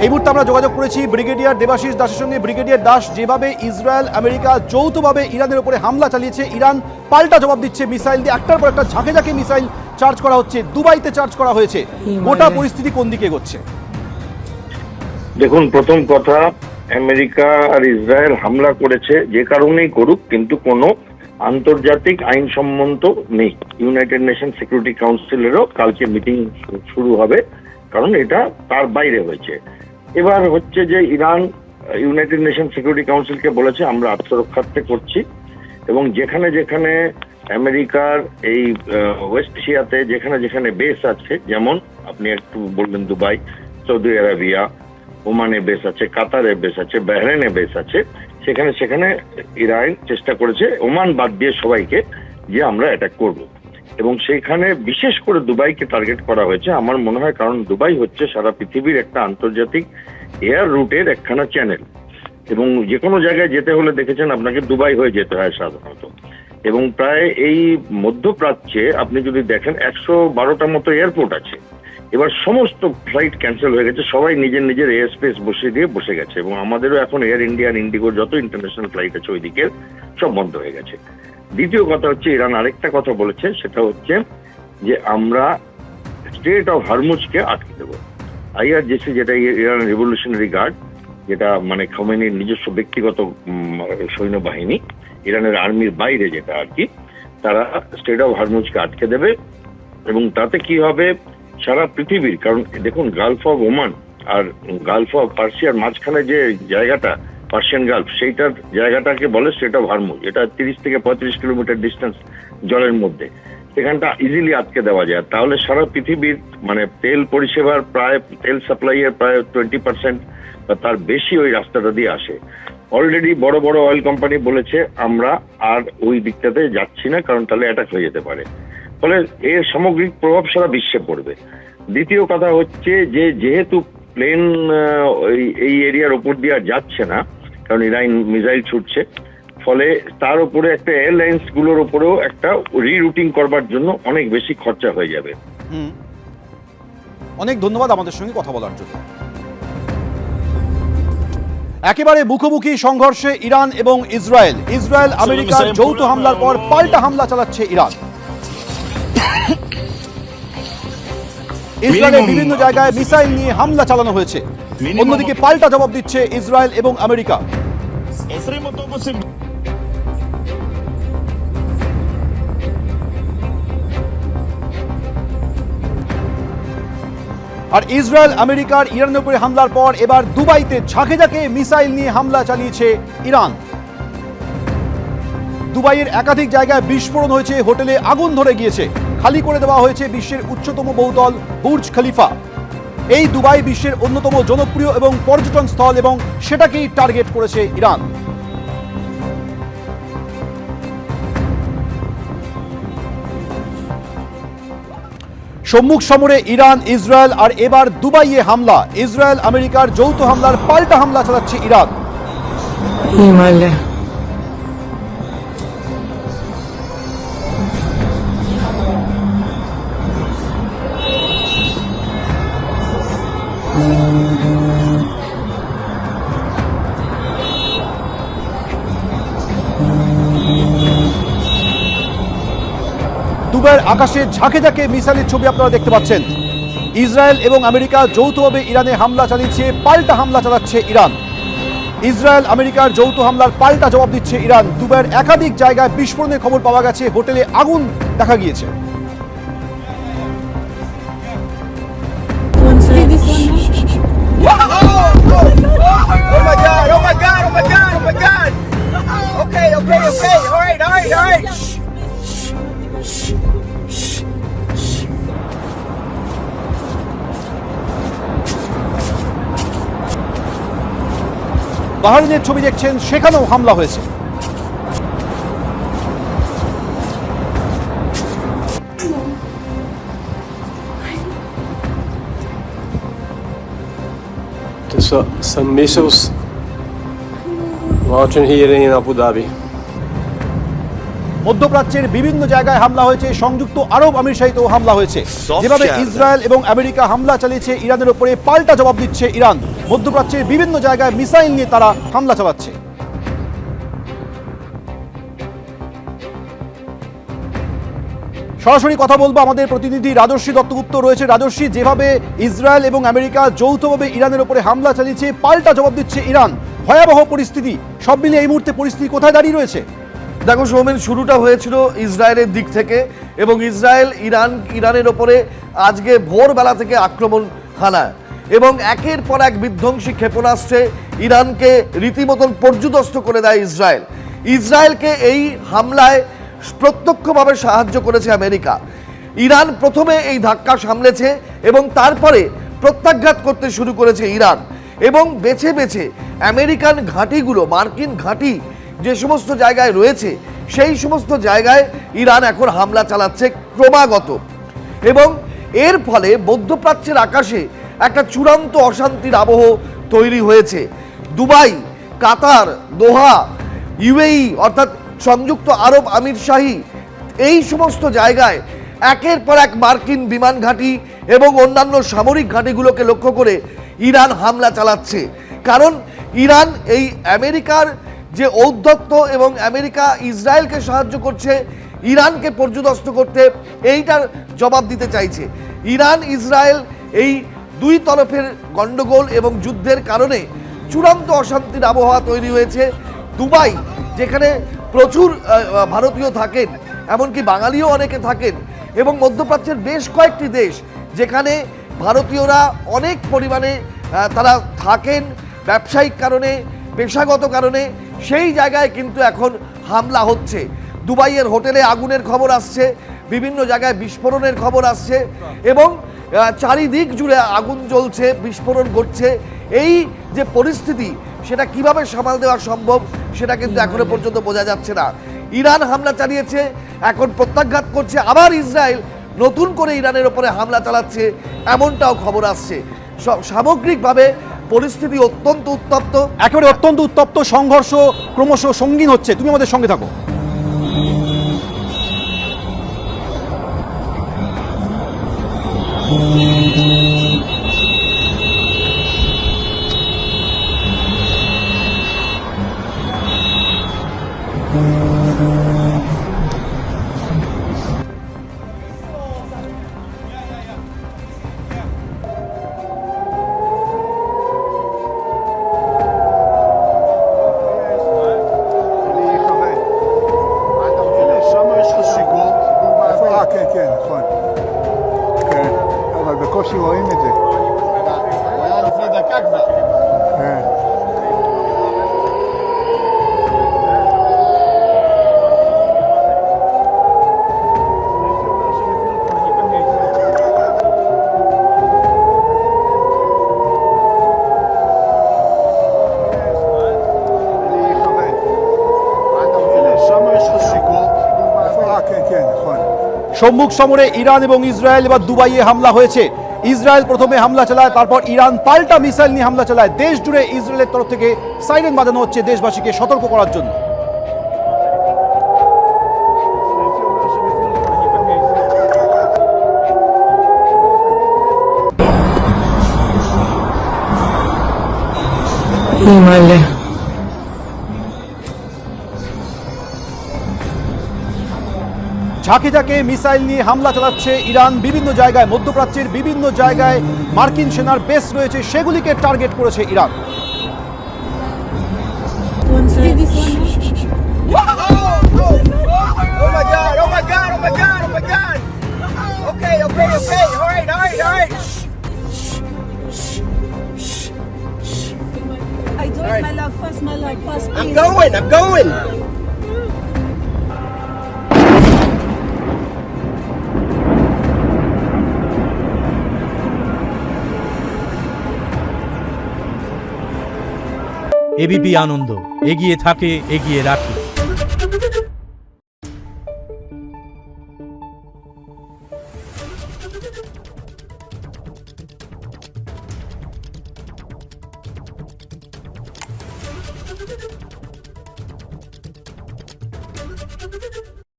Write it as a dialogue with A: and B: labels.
A: এই মুহূর্তে আমরা যোগাযোগ করেছি ব্রিগেডিয়ার দেবাশিস দাসের সঙ্গে। ব্রিগেডিয়ার দাস, যেভাবে ইসরায়েল আমেরিকা যৌথভাবে ইরানের উপরে হামলা চালিয়েছে, ইরান পাল্টা জবাব দিচ্ছে মিসাইল দিয়ে, একটার পর একটা ঝাঁকে ঝাঁকে মিসাইল চার্জ করা হচ্ছে, দুবাইতে চার্জ করা হয়েছে, গোটা পরিস্থিতি কোন দিকে এগোচ্ছে?
B: দেখুন, প্রথম কথা, আমেরিকা আর ইসরায়েল হামলা করেছে যে কারণেই করুক, কিন্তু কোনো আন্তর্জাতিক আইনসম্মত নেই। ইউনাইটেড নেশন সিকিউরিটি কাউন্সিলেরও কালকে মিটিং শুরু হবে, কারণ এটা তার বাইরে হয়েছে। এবার হচ্ছে যে ইরান ইউনাইটেড নেশন সিকিউরিটি কাউন্সিলকে বলেছে আমরা আত্মরক্ষার্থে করছি, এবং যেখানে যেখানে আমেরিকার এই ওয়েস্ট এশিয়াতে যেখানে যেখানে বেস আছে, যেমন আপনি একটু বললেন দুবাই, সৌদি আরবিয়া, ওমানে বেস আছে, কাতারে বেস আছে, বাহরাইনে বেস আছে, সেখানে সেখানে ইরান চেষ্টা করেছে ওমান বাদ দিয়ে সবাইকে যে আমরা অ্যাটাক করব, এবং সেইখানে বিশেষ করে দুবাইকে টার্গেট করা হয়েছে আমার মনে হয়, কারণ দুবাই হচ্ছে সারা পৃথিবীর একটা আন্তর্জাতিক এয়ার রুটের একখানা চ্যানেল, এবং যে কোনো জায়গায় যেতে হলে দেখেছেন আপনাকে দুবাই হয়ে যেতে হয় সাধারণত। এবং প্রায় এই মধ্যপ্রাচ্যে আপনি যদি দেখেন 112টার মতো এয়ারপোর্ট আছে। এবার সমস্ত ফ্লাইট ক্যান্সেল হয়ে গেছে, সবাই নিজের নিজের এয়ার স্পেস বসিয়ে দিয়ে বসে গেছে, এবং আমাদেরও এখন এয়ার ইন্ডিয়া আর ইন্ডিগোর যত ইন্টারন্যাশনাল ফ্লাইট আছে ওইদিকে সব বন্ধ হয়ে গেছে। দ্বিতীয় কথা হচ্ছে, ইরান আরেকটা কথা বলেছে, সেটা হচ্ছে যে আমরা স্ট্রেট অফ হরমুজকে আটকে দেবো। আইআরজিসি, যেটা ইরান রেভলিউশনারি গার্ড, যেটা মানে খোমেনির নিজস্ব ব্যক্তিগত সৈন্যবাহিনী, ইরানের আর্মির বাইরে যেটা আর কি, তারা স্ট্রেট অফ হরমুজকে আটকে দেবে। এবং তাতে কি হবে, সারা পৃথিবীর, কারণ দেখুন গালফ অফ ওমান আর গালফ অফ পার্সিয়ার মাঝখানে যে জায়গাটা পার্সিয়ান গালফ, সেইটার জায়গাটাকে বলে স্ট্রেট অফ হরমুজ। এটা 30 থেকে 35 কিলোমিটার ডিস্টেন্স জলের মধ্যে, সেখানটা ইজিলি আটকে দেওয়া যায়। তাহলে সারা পৃথিবীর মানে তেল পরিষেবার প্রায়, তেল সাপ্লাইয়ের প্রায় 20% বা তার বেশি ওই রাস্তাটা দিয়ে আসে। অলরেডি বড় বড় অয়েল কোম্পানি বলেছে আমরা আর ওই দিকটাতে যাচ্ছি না, কারণ তাহলে অ্যাটাক হয়ে যেতে পারে। ফলে এর সামগ্রিক প্রভাব সারা বিশ্বে পড়বে। দ্বিতীয় কথা হচ্ছে যে যেহেতু প্লেন এই এরিয়ার উপর দিয়ে যাচ্ছে না, কারণ ইরান মিসাইল ছুটছে, ফলে তার উপরে একটা এয়ারলাইন্স গুলোর উপরেও একটা রিরুটিং করবার জন্য অনেক বেশি খরচা হয়ে যাবে।
A: অনেক ধন্যবাদ আমাদের সঙ্গে কথা বলার জন্য। একেবারে মুখোমুখি সংঘর্ষে ইরান এবং ইসরায়েল। ইসরায়েল আমেরিকার যৌথ হামলার পর পাল্টা হামলা চালাচ্ছে ইরান। ইসরায়েলের বিভিন্ন জায়গায় মিসাইল নিয়ে হামলা চালানো হয়েছে, অন্যদিকে পাল্টা জবাব দিচ্ছে ইসরায়েল এবং আমেরিকা। আর ইসরায়েল আমেরিকার ইরানের উপরে হামলার পর এবার দুবাইতে ঝাঁকে ঝাঁকে মিসাইল নিয়ে হামলা চালিয়েছে ইরান। দুবাইয়ের একাধিক জায়গায় বিস্ফোরণ হয়েছে, হোটেলে আগুন ধরে গিয়েছে, খালি করে দেওয়া হয়েছে বিশ্বের উচ্চতম বহুতল বুর্জ খলিফা। এই দুবাই বিশ্বের অন্যতম জনপ্রিয় এবং পর্যটন স্থল, এবং সেটাকেই টার্গেট করেছে ইরান। সম্মুখ সমরে ইরান ইসরায়েল, আর এবার দুবাইয়ে হামলা। ইসরায়েল আমেরিকার যৌথ হামলার পাল্টা হামলা চালাচ্ছে ইরান। দুবাইয়ের আকাশে ঝাঁকে ঝাঁকে মিসাইলের ছবি আপনারা দেখতে পাচ্ছেন। ইসরায়েল এবং আমেরিকা যৌথভাবে ইরানে হামলা চালিয়েছে, পাল্টা হামলা চালাচ্ছে ইরান। ইসরায়েল আমেরিকার যৌথ হামলার পাল্টা জবাব দিচ্ছে ইরান। দুবাইয়ের একাধিক জায়গায় বিস্ফোরণের খবর পাওয়া গেছে, হোটেলে আগুন দেখা গিয়েছে। বাহরাইনের ছবি দেখছেন, সেখানেও হামলা হয়েছে।
C: Some missiles launching here in Abu Dhabi.
A: মধ্যপ্রাচ্যের বিভিন্ন জায়গায় হামলা হয়েছে, সংযুক্ত আরব আমিরশাহিতেও হামলা হয়েছে। যেভাবে ইসরায়েল এবং আমেরিকা হামলা চালিয়েছে ইরানের উপরে, পাল্টা জবাব দিচ্ছে ইরান। মধ্যপ্রাচ্যের বিভিন্ন জায়গায় মিসাইল নিয়ে তারা হামলা চালাচ্ছে। সরাসরি কথা বলবো, আমাদের প্রতিনিধি রাজস্বী দত্তগুপ্ত রয়েছে। রাজস্বী, যেভাবে ইসরায়েল এবং আমেরিকা যৌথভাবে ইরানের উপরে হামলা চালিয়েছে, পাল্টা জবাব দিচ্ছে ইরান, ভয়াবহ পরিস্থিতি, সব মিলিয়ে এই মুহূর্তে পরিস্থিতি কোথায় দাঁড়িয়ে রয়েছে?
D: দেখো সৌমেন, শুরুটা হয়েছিল ইসরায়েলের দিক থেকে এবং ইসরায়েল ইরানের ওপরে আজকে ভোরবেলা থেকে আক্রমণ হানায় এবং একের পর এক বিধ্বংসী ক্ষেপণাস্ত্রে ইরানকে রীতিমতন পর্যুদস্ত করে দেয় ইসরায়েল। ইসরায়েলকে এই হামলায় প্রত্যক্ষভাবে সাহায্য করেছে আমেরিকা। ইরান প্রথমে এই ধাক্কা সামলেছে এবং তারপরে প্রত্যাঘাত করতে শুরু করেছে ইরান এবং বেছে বেছে আমেরিকান ঘাঁটিগুলো, মার্কিন ঘাঁটি যে সমস্ত জায়গায় রয়েছে সেই সমস্ত জায়গায় ইরান এখন হামলা চালাচ্ছে ক্রমাগত এবং এর ফলে মধ্যপ্রাচ্যের আকাশে একটা চূড়ান্ত অশান্তির আবহ তৈরি হয়েছে। দুবাই, কাতার, দোহা, ইউএই অর্থাৎ সংযুক্ত আরব আমিরশাহী, এই সমস্ত জায়গায় একের পর এক মার্কিন বিমান ঘাঁটি এবং অন্যান্য সামরিক ঘাঁটিগুলোকে লক্ষ্য করে ইরান হামলা চালাচ্ছে। কারণ ইরান এই আমেরিকার যে ঔদ্ধত্য এবং আমেরিকা ইসরায়েলকে সাহায্য করছে ইরানকে পর্যুদস্ত করতে, এইটার জবাব দিতে চাইছে। ইরান ইসরায়েল এই দুই তরফের গণ্ডগোল এবং যুদ্ধের কারণে চূড়ান্ত অশান্তির আবহাওয়া তৈরি হয়েছে। দুবাই, যেখানে প্রচুর ভারতীয় থাকেন, এমনকি বাঙালিও অনেকে থাকেন, এবং মধ্যপ্রাচ্যের বেশ কয়েকটি দেশ যেখানে ভারতীয়রা অনেক পরিমাণে তারা থাকেন ব্যবসায়িক কারণে, পেশাগত কারণে, সেই জায়গায় কিন্তু এখন হামলা হচ্ছে। দুবাইয়ের হোটেলে আগুনের খবর আসছে, বিভিন্ন জায়গায় বিস্ফোরণের খবর আসছে এবং চারিদিক জুড়ে আগুন জ্বলছে, বিস্ফোরণ ঘটছে। এই যে পরিস্থিতি, সেটা কিভাবে সামাল দেওয়া সম্ভব সেটা কিন্তু এখনো পর্যন্ত বোঝা যাচ্ছে না। ইরান হামলা চালিয়েছে, এখন প্রত্যাঘাত করছে, আবার ইসরায়েল নতুন করে ইরানের ওপরে হামলা চালাচ্ছে, এমনটাও খবর আসছে। সামগ্রিকভাবে পরিস্থিতি অত্যন্ত উত্তপ্ত,
A: একেবারে অত্যন্ত উত্তপ্ত, সংঘর্ষ ক্রমশ সঙ্গীন হচ্ছে। তুমি আমাদের সঙ্গে থাকো।
E: כן, נכון. כן, אבל בקושי רואים את זה.
F: היה לפני דקה כבר.
E: כן.
A: সম্মুখ সমরে ইরান এবং ইসরায়েল এবার দুবাইয়ে হামলা হয়েছে। ইসরায়েল প্রথমে হামলা চালায়, তারপর ইরান পাল্টা মিসাইল নিয়ে হামলা চালায়। দেশ জুড়ে ইসরায়েলের তরফ থেকে সাইরেন বাজানো হচ্ছে দেশবাসীকে সতর্ক করার জন্য। ঝাঁকে ঝাঁকে মিসাইল নিয়ে হামলা চালাচ্ছে ইরান। বিভিন্ন জায়গায়, মধ্যপ্রাচ্যের বিভিন্ন জায়গায় মার্কিন সেনার বেস রয়েছে, সেগুলিকে টার্গেট করেছে ইরান।
F: I'm going.
G: এবিপি আনন্দ, এগিয়ে থাকে, এগিয়ে রাখে।